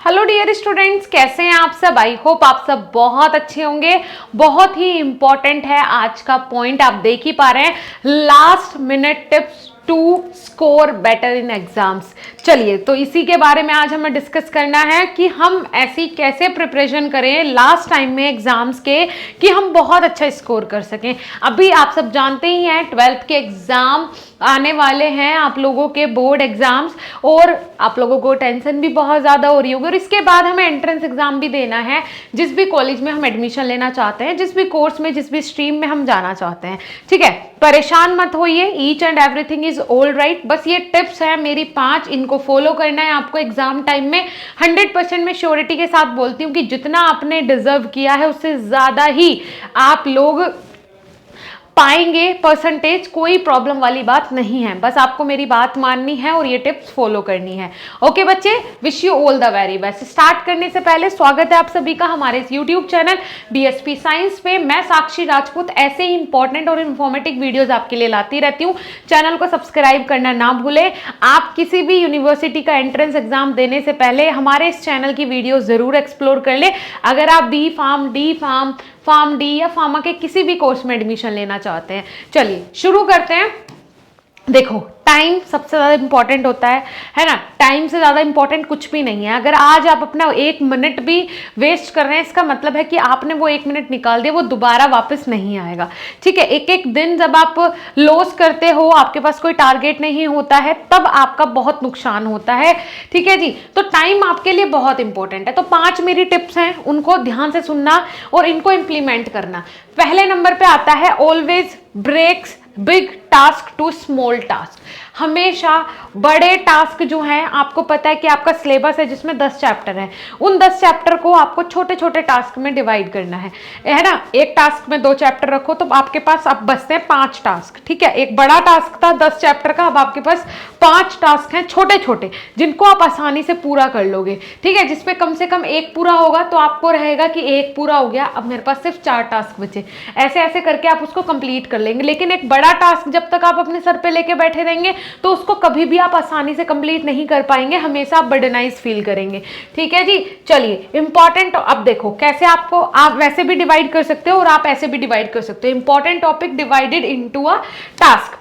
Hello dear students, कैसे हैं आप सब। आई होप आप सब बहुत अच्छे होंगे। बहुत ही इंपॉर्टेंट है आज का पॉइंट, आप देख ही पा रहे हैं, last minute tips to score better in exams. चलिए, तो इसी के बारे में आज हमें डिस्कस करना है कि हम ऐसी कैसे प्रिपरेशन करें लास्ट टाइम में एग्जाम्स के कि हम बहुत अच्छा स्कोर कर सकें। अभी आप सब जानते ही हैं 12th के एग्जाम आने वाले हैं, आप लोगों के बोर्ड एग्जाम्स, और आप लोगों को टेंशन भी बहुत ज़्यादा हो रही होगी। और इसके बाद हमें एंट्रेंस एग्जाम भी देना है, जिस भी कॉलेज में हम एडमिशन लेना चाहते हैं, जिस भी कोर्स में, जिस भी स्ट्रीम में हम जाना चाहते हैं। ठीक है, परेशान मत होइए, each and everything is all right. बस ये टिप्स हैं मेरी 5, इनको फॉलो करना है आपको एग्जाम टाइम में। 100% में श्योरिटी के साथ बोलती हूँ कि जितना आपने डिजर्व किया है उससे ज़्यादा ही आप लोग पाएंगे परसेंटेज। कोई प्रॉब्लम वाली बात नहीं है, बस आपको मेरी बात माननी है और ये टिप्स फॉलो करनी है। ओके बच्चे, wish you all the very best. Start करने से पहले स्वागत है आप सभी का हमारे इस यूट्यूब चैनल डीएसपी साइंस पे। मैं साक्षी राजपूत ऐसे ही इंपॉर्टेंट और इन्फॉर्मेटिव वीडियोस आपके लिए लाती रहती हूँ। चैनल को सब्सक्राइब करना ना भूलें। आप किसी भी यूनिवर्सिटी का एंट्रेंस एग्जाम देने से पहले हमारे इस चैनल की वीडियो जरूर एक्सप्लोर कर ले। अगर आप B pharm, D pharm, pharm D या फार्मा के किसी भी कोर्स में एडमिशन लेना चाहते हैं, चलिए शुरू करते हैं। देखो, टाइम सबसे ज़्यादा इंपॉर्टेंट होता है ना। टाइम से ज़्यादा इंपॉर्टेंट कुछ भी नहीं है। अगर आज आप अपना 1 मिनट भी वेस्ट कर रहे हैं, इसका मतलब है कि आपने वो 1 मिनट निकाल दिया, वो दोबारा वापस नहीं आएगा। ठीक है, एक एक दिन जब आप लॉस करते हो, आपके पास कोई टारगेट नहीं होता है, तब आपका बहुत नुकसान होता है। ठीक है जी, तो टाइम आपके लिए बहुत इंपॉर्टेंट है। तो 5 मेरी टिप्स हैं, उनको ध्यान से सुनना और इनको इंप्लीमेंट करना। पहले नंबर पे आता है always breaks big task to small task. हमेशा बड़े टास्क जो हैं, आपको पता है कि आपका सिलेबस है जिसमें 10 चैप्टर हैं, उन 10 चैप्टर को आपको छोटे छोटे टास्क में डिवाइड करना है ना। एक टास्क में 2 चैप्टर रखो तो आपके पास अब बचते हैं 5 टास्क। ठीक है, एक बड़ा टास्क था 10 चैप्टर का, अब आपके पास 5 टास्क हैं छोटे छोटे, जिनको आप आसानी से पूरा कर लोगे। ठीक है, जिसपे कम से कम एक पूरा होगा तो आपको रहेगा कि एक पूरा हो गया, अब मेरे पास सिर्फ 4 टास्क बचे। ऐसे ऐसे करके आप उसको कंप्लीट कर लेंगे। लेकिन एक बड़ा टास्क जब तक आप अपने सर पे लेके बैठे रहेंगे तो उसको कभी भी आप आसानी से कंप्लीट नहीं कर पाएंगे, हमेशा आप बर्डनाइज फील करेंगे। ठीक है जी, चलिए इंपॉर्टेंट। अब देखो कैसे आपको, आप वैसे भी डिवाइड कर सकते हो और आप ऐसे भी डिवाइड कर सकते हो। Important topic divided into a task.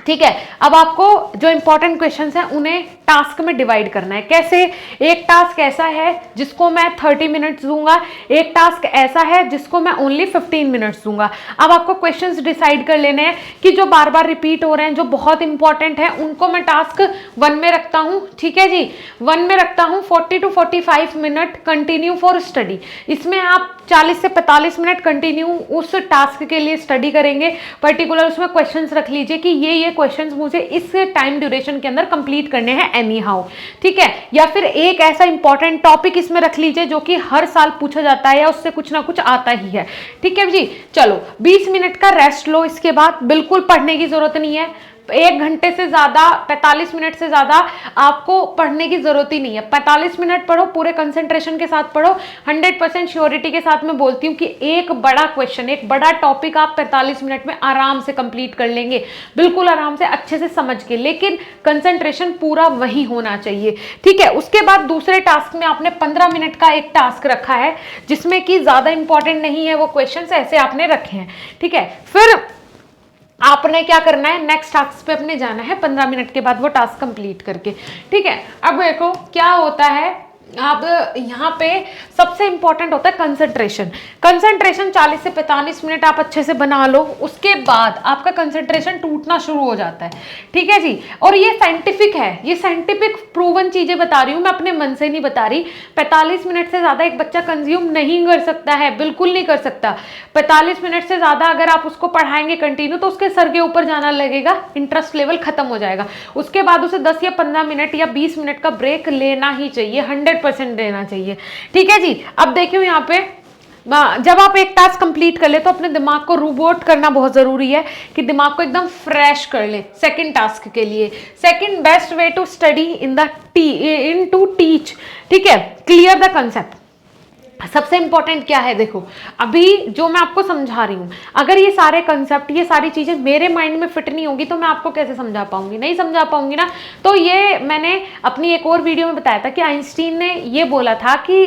ठीक है, अब आपको जो इंपॉर्टेंट क्वेश्चंस हैं उन्हें टास्क में डिवाइड करना है। कैसे? एक टास्क ऐसा है जिसको मैं 30 मिनट्स दूंगा, एक टास्क ऐसा है जिसको मैं ओनली 15 मिनट्स दूंगा। अब आपको क्वेश्चंस डिसाइड कर लेने हैं कि जो बार बार रिपीट हो रहे हैं, जो बहुत इंपॉर्टेंट है, उनको मैं टास्क 1 में रखता हूं। ठीक है जी, 1 में रखता हूं। 40 to 45 minute continue for study. इसमें आप 40 से 45 मिनट कंटिन्यू उस टास्क के लिए स्टडी करेंगे। पर्टिकुलर उसमें क्वेश्चंस रख लीजिए कि ये क्वेश्चंस मुझे इस टाइम ड्यूरेशन के अंदर कंप्लीट करने हैं एनी हाउ। ठीक है, या फिर एक ऐसा इंपॉर्टेंट टॉपिक इसमें रख लीजिए जो कि हर साल पूछा जाता है या उससे कुछ ना कुछ आता ही है। ठीक है जी, चलो 20 मिनट का रेस्ट लो। इसके बाद बिल्कुल पढ़ने की जरूरत नहीं है। 1 घंटे से ज्यादा, 45 मिनट से ज्यादा आपको पढ़ने की जरूरत ही नहीं है। 45 मिनट पढ़ो, पूरे कंसंट्रेशन के साथ पढ़ो। 100% श्योरिटी के साथ मैं बोलती हूँ कि एक बड़ा क्वेश्चन, एक बड़ा टॉपिक आप 45 मिनट में आराम से कंप्लीट कर लेंगे, बिल्कुल आराम से, अच्छे से समझ के। लेकिन कंसंट्रेशन पूरा वही होना चाहिए। ठीक है, उसके बाद दूसरे टास्क में आपने 15 मिनट का एक टास्क रखा है जिसमें कि ज्यादा इंपॉर्टेंट नहीं है वो क्वेश्चन, ऐसे आपने रखे हैं। ठीक है, फिर आपने क्या करना है, नेक्स्ट टास्क पे अपने जाना है 15 मिनट के बाद वो टास्क कंप्लीट करके। ठीक है, अब देखो क्या होता है। अब यहाँ पे सबसे इंपॉर्टेंट होता है कंसंट्रेशन। कंसंट्रेशन 40 से 45 मिनट आप अच्छे से बना लो, उसके बाद आपका कंसंट्रेशन टूटना शुरू हो जाता है। ठीक है जी, और ये साइंटिफिक है, ये साइंटिफिक प्रूवन चीजें बता रही हूँ, मैं अपने मन से नहीं बता रही। 45 मिनट से ज्यादा एक बच्चा कंज्यूम नहीं कर सकता है, बिल्कुल नहीं कर सकता। 45 मिनट से ज्यादा अगर आप उसको पढ़ाएंगे कंटिन्यू तो उसके सर के ऊपर जाना लगेगा, इंटरेस्ट लेवल खत्म हो जाएगा। उसके बाद उसे 10 या 15 मिनट या 20 मिनट का ब्रेक लेना ही चाहिए, 100% देना चाहिए। ठीक है जी, अब देखियो यहाँ पे जब आप एक टास्क कंप्लीट कर ले तो अपने दिमाग को रूबोट करना बहुत जरूरी है कि दिमाग को एकदम फ्रेश कर ले सेकंड टास्क के लिए। Second best way to study in to teach. ठीक है, क्लियर द कंसेप्ट। सबसे इंपॉर्टेंट क्या है, देखो अभी जो मैं आपको समझा रही हूं, अगर ये सारे कंसेप्ट, ये सारी चीजें मेरे माइंड में फिट नहीं होगी तो मैं आपको कैसे समझा पाऊंगी, नहीं समझा पाऊंगी ना। तो ये मैंने अपनी एक और वीडियो में बताया था कि आइंस्टीन ने ये बोला था कि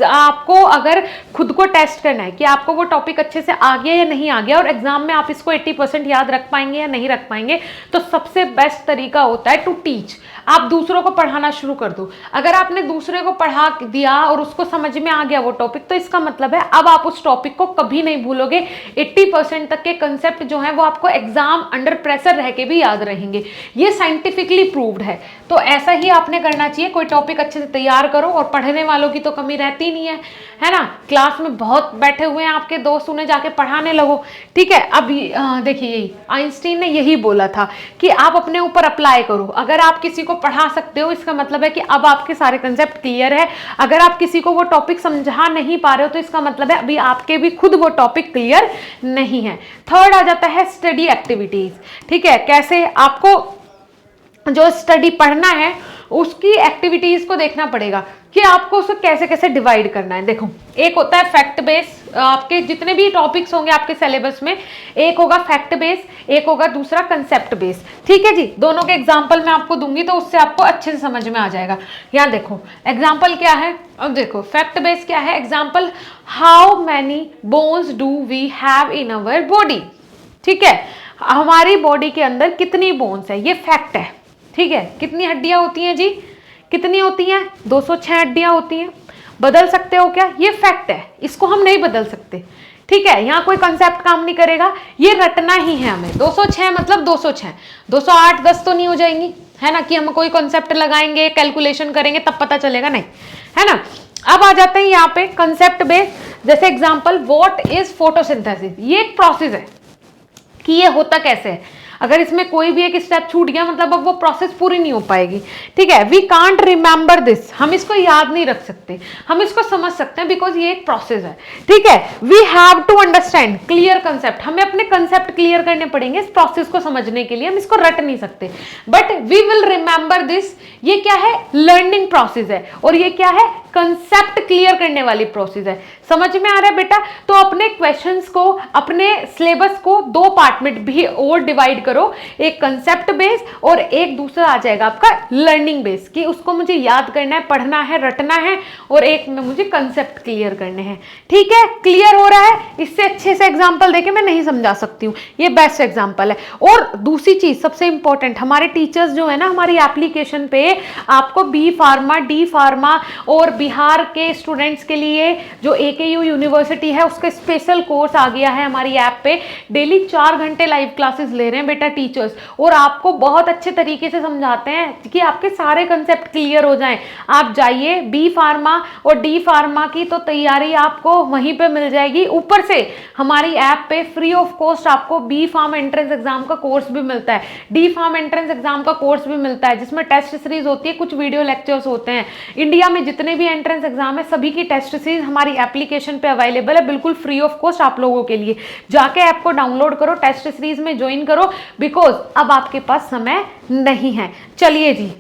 आपको अगर खुद को टेस्ट करना है कि आपको वो टॉपिक अच्छे से आ गया या नहीं आ गया और एग्जाम में आप इसको 80% याद रख पाएंगे या नहीं रख पाएंगे, तो सबसे बेस्ट तरीका होता है टू टीच। आप दूसरों को पढ़ाना शुरू कर दो। अगर आपने दूसरे को पढ़ा दिया और उसको समझ में आ गया वो टॉपिक, तो इसका मतलब है अब आप उस टॉपिक को कभी नहीं भूलोगे। 80% तक के कंसेप्ट जो है वो आपको एग्जाम अंडर प्रेशर रह के भी याद रहेंगे। ये साइंटिफिकली प्रूव्ड है। तो ऐसा ही आपने करना चाहिए। कोई टॉपिक अच्छे से तैयार करो, और पढ़ने वालों की तो कमी रहती नहीं है ना। क्लास में बहुत बैठे हुए हैं आपके दोस्त, उन्हें जाके पढ़ाने लगो, ठीक है। अब देखिए यही आइंस्टीन ने यही बोला था कि आप अपने ऊपर अप्लाई करो। अगर आप किसी को पढ़ा सकते हो, इसका मतलब है कि अब आपके सारे कंसेप्ट क्लियर है। अगर आप किसी को वो टॉपिक समझा नहीं पा रहे हो, तो इसका मतलब है अभी आपके भी खुद वो टॉपिक क्लियर नहीं है। थर्ड आ जाता है स्टडी एक्टिविटीज, ठीक है। कैसे आपको जो स्टडी पढ़ना है उसकी एक्टिविटीज को देखना पड़ेगा कि आपको उसको कैसे कैसे डिवाइड करना है। देखो, एक होता है फैक्ट बेस, आपके जितने भी टॉपिक्स होंगे आपके सिलेबस में, एक होगा फैक्ट बेस, एक होगा दूसरा कंसेप्ट बेस, ठीक है जी। दोनों के एग्जांपल मैं आपको दूंगी तो उससे आपको अच्छे से समझ में आ जाएगा। यहाँ देखो एग्जांपल क्या है। अब देखो फैक्ट बेस क्या है। Example, how many bones do we have in our body, ठीक है। हमारी बॉडी के अंदर कितनी बोन्स है, ये फैक्ट है, ठीक है। कितनी हड्डियां होती हैं जी, कितनी होती हैं? 206 हड्डियां होती हैं। बदल सकते हो क्या? ये फैक्ट है, इसको हम नहीं बदल सकते, ठीक है। यहाँ कोई कंसेप्ट काम नहीं करेगा, ये रटना ही है हमें। 206 मतलब 206, 208 10 तो नहीं हो जाएंगी, है ना, कि हम कोई कंसेप्ट लगाएंगे, कैलकुलेशन करेंगे तब पता चलेगा, नहीं, है ना। अब आ जाते हैं यहाँ पे कंसेप्ट बेस। जैसे एग्जाम्पल, व्हाट इज फोटोसिंथेसिस, ये एक प्रोसेस है कि ये होता कैसे है। अगर इसमें कोई भी एक स्टेप छूट गया मतलब अब वो प्रोसेस पूरी नहीं हो पाएगी, ठीक है। वी कांट रिमेंबर दिस, हम इसको याद नहीं रख सकते, हम इसको समझ सकते हैं बिकॉज ये एक प्रोसेस है, ठीक है। We have to understand clear concept, हमें अपने कंसेप्ट क्लियर करने पड़ेंगे इस प्रोसेस को समझने के लिए, हम इसको रट नहीं सकते। But we will remember this, ये क्या है? लर्निंग प्रोसेस है, और ये क्या है? कंसेप्ट क्लियर करने वाली प्रोसेस है। समझ में आ रहा है बेटा? तो अपने क्वेश्चंस को, अपने सिलेबस को दो पार्ट में भी और डिवाइड करो, एक कंसेप्ट बेस और एक दूसरा आ जाएगा आपका लर्निंग बेस, कि उसको मुझे याद करना है, पढ़ना है, रटना है, और एक में मुझे कंसेप्ट क्लियर करने हैं, ठीक है। क्लियर हो रहा है? इससे अच्छे से एग्जांपल देके मैं नहीं समझा सकती हूँ, ये बेस्ट एग्जांपल है। और दूसरी चीज सबसे इंपॉर्टेंट, हमारे टीचर्स जो है ना, हमारी एप्लीकेशन पे आपको बी फार्मा, डी फार्मा और बिहार के स्टूडेंट्स के लिए जो AKU यूनिवर्सिटी है उसका स्पेशल कोर्स आ गया है हमारी ऐप पे। डेली 4 घंटे लाइव क्लासेस ले रहे हैं बेटा टीचर्स, और आपको बहुत अच्छे तरीके से समझाते हैं कि आपके सारे कंसेप्ट क्लियर हो जाएं। आप जाइए, बी फार्मा और डी फार्मा की तो तैयारी आपको वहीं पे मिल जाएगी। ऊपर से हमारी ऐप पे फ्री ऑफ कॉस्ट आपको बी फार्म एंट्रेंस एग्जाम का कोर्स भी मिलता है, डी फार्म एंट्रेंस एग्जाम का कोर्स भी मिलता है, जिसमें टेस्ट सीरीज होती है, कुछ वीडियो लेक्चर्स होते हैं। इंडिया में जितने भी एंट्रेंस एग्जाम है सभी की टेस्ट सीरीज हमारी एप्लीकेशन पे अवेलेबल है, बिल्कुल फ्री ऑफ कॉस्ट आप लोगों के लिए। जाके ऐप को डाउनलोड करो, टेस्ट सीरीज में ज्वाइन करो, बिकॉज अब आपके पास समय नहीं है। चलिए जी,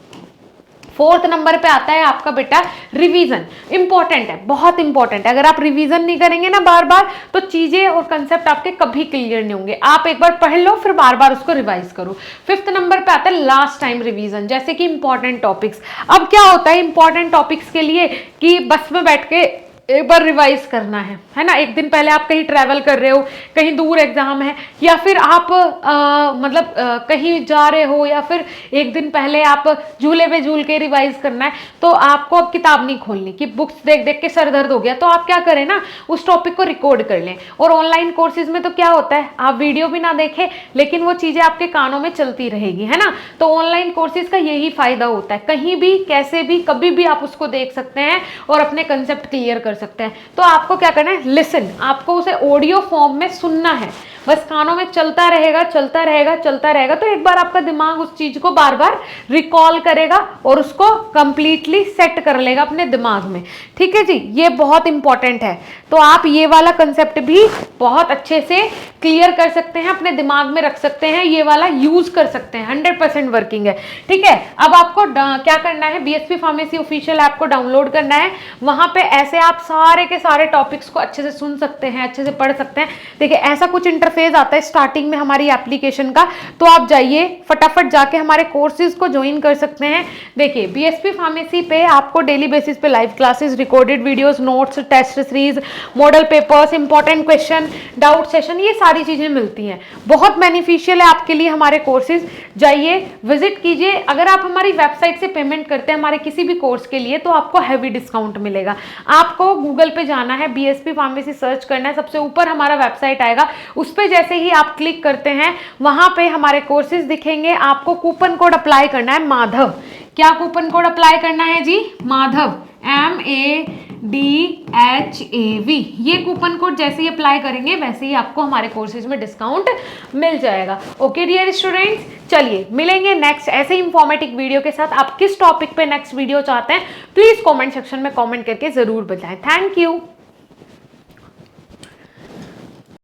4th नंबर पे आता है आपका बेटा रिवीजन। इंपॉर्टेंट है, बहुत इंपॉर्टेंट है। अगर आप रिवीजन नहीं करेंगे ना बार बार, तो चीजें और कंसेप्ट आपके कभी क्लियर नहीं होंगे। आप एक बार पढ़ लो, फिर बार बार उसको रिवाइज करो। 5th नंबर पे आता है लास्ट टाइम रिवीजन, जैसे कि इंपॉर्टेंट टॉपिक्स। अब क्या होता है इंपॉर्टेंट टॉपिक्स के लिए कि बस में बैठ के एक बार रिवाइज करना है ना। एक दिन पहले आप कहीं ट्रैवल कर रहे हो, कहीं दूर एग्जाम है, या फिर आप कहीं जा रहे हो, या फिर एक दिन पहले आप झूले पे झूल के रिवाइज करना है, तो आपको अब किताब नहीं खोलनी कि बुक्स देख देख के सर दर्द हो गया। तो आप क्या करें ना, उस टॉपिक को रिकॉर्ड कर लें। और ऑनलाइन कोर्सेज में तो क्या होता है, आप वीडियो भी ना देखें लेकिन वो चीजें आपके कानों में चलती रहेगी, है ना। तो ऑनलाइन कोर्सेज का यही फायदा होता है, कहीं भी, कैसे भी, कभी भी आप उसको देख सकते हैं और अपने कंसेप्ट क्लियर कर सकते हैं। तो आपको क्या करना है, लिसन, आपको उसे ऑडियो फॉर्म में सुनना है। बस कानों में चलता रहेगा चलता रहेगा चलता रहेगा, तो एक बार आपका दिमाग उस चीज को बार बार रिकॉल करेगा और उसको कंप्लीटली सेट कर लेगा अपने दिमाग में। ठीक है जी, ये बहुत इंपॉर्टेंट है। तो आप ये वाला कंसेप्ट भी बहुत अच्छे से क्लियर कर सकते हैं, अपने दिमाग में रख सकते हैं, ये वाला यूज कर सकते हैं, 100% वर्किंग है। ठीक है, अब आपको क्या करना है, बीएसपी फार्मेसी ऑफिशियल ऐप को डाउनलोड करना है। वहां पे ऐसे आप सारे के सारे टॉपिक्स को अच्छे से सुन सकते हैं, अच्छे से पढ़ सकते हैं। देखिए ऐसा कुछ इंटरफेस आता है स्टार्टिंग में हमारी एप्लीकेशन का, तो आप जाइए फटाफट जाके हमारे कोर्सेज को ज्वाइन कर सकते हैं। देखिए बीएसपी फार्मेसी पे आपको डेली बेसिस पे live classes, recorded videos, notes, test series, model papers, important question, doubt session, ये सारी चीजें मिलती हैं। बहुत बेनिफिशियल है आपके लिए हमारे कोर्सेज, जाइए विजिट कीजिए। अगर आप हमारी वेबसाइट से पेमेंट करते हैं हमारे किसी भी कोर्स के लिए तो आपको हैवी डिस्काउंट मिलेगा। आपको गूगल पे जाना है, बीएसपी फार्मेसी सर्च करना है, सबसे ऊपर हमारा वेबसाइट आएगा, उस पर जैसे ही आप क्लिक करते हैं वहां पे हमारे कोर्सेज दिखेंगे। आपको कूपन कोड अप्लाई करना है माधव। क्या कूपन कोड अप्लाई करना है जी? माधव, MADHAV। ये कूपन कोड जैसे ही अप्लाई करेंगे वैसे ही आपको हमारे कोर्सेज में डिस्काउंट मिल जाएगा। ओके डियर स्टूडेंट्स, चलिए मिलेंगे नेक्स्ट ऐसे इंफॉर्मेटिव वीडियो के साथ। आप किस टॉपिक पे नेक्स्ट वीडियो चाहते हैं प्लीज कमेंट सेक्शन में कमेंट करके जरूर बताएं। Thank you.